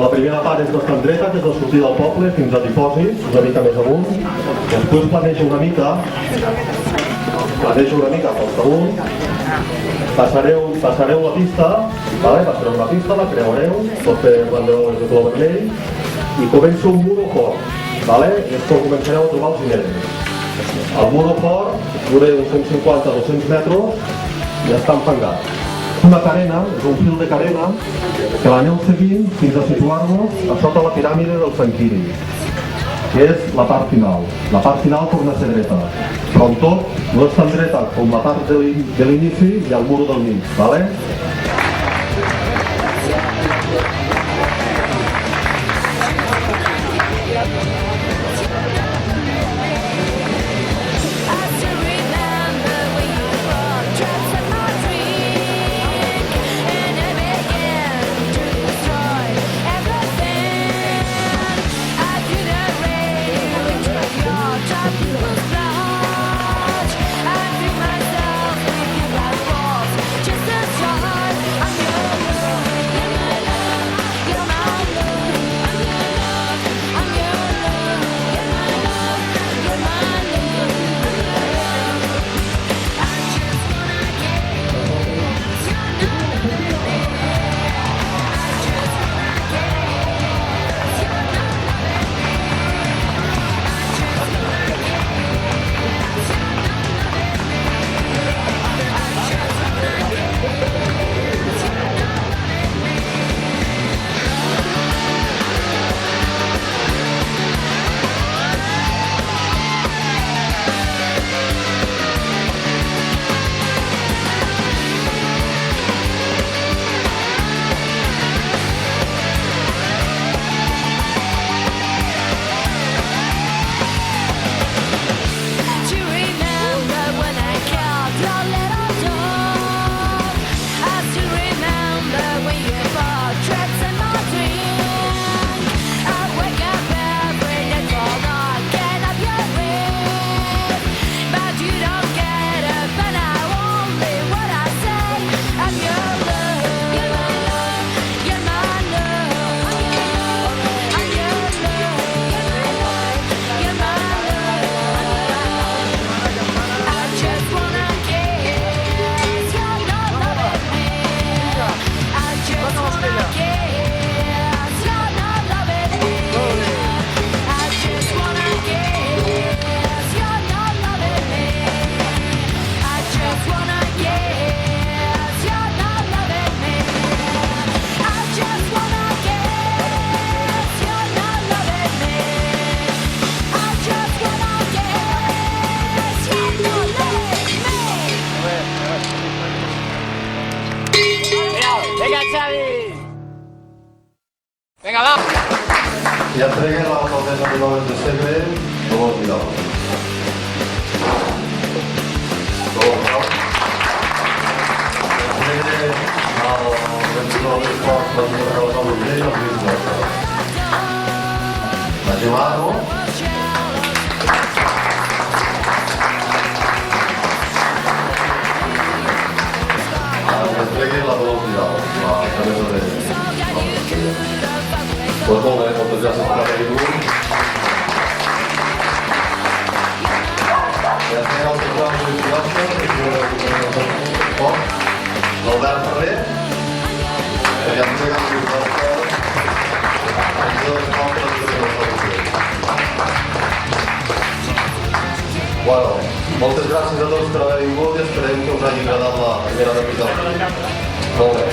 La primera part és bastant dreta, que és la sortida del poble fins a dipòsits, una mica més amunt. Després planeja una mica pels damunt. Passareu la pista, la creureu, tot per banderoles de color vermell, i comença un muro fort, i és quan començareu a trobar els diners. El muro fort dura uns 150-200 metres i ja està enfangat. Una carena, és un fil de carena, que l'aneu seguint fins a situar-nos a sota la piràmide del Sanquiri, que és la part final. La part final torna a ser dreta, però en tot no és tan dreta com la part de l'inici i el muro del mig, vale? Venga, va. I entreguen l'alcaldessa de 9 de setembre, Dolors Vidal. Entreguen al regidor d'Esports de la Nova Urgell, el Lluís Borja. La Gemaro. Entreguen la Dolors Vidal, la cabeza de... Pues molt bé, moltes gràcies per haver vingut. Ja estem al teclat de l'Esbiosca, l'Albert Ferrer, que ja ens entrega l'Esbiosca, Bueno, moltes gràcies a tots per haver vingut i esperem que us hagi agradat la primera episodi. Molt bé.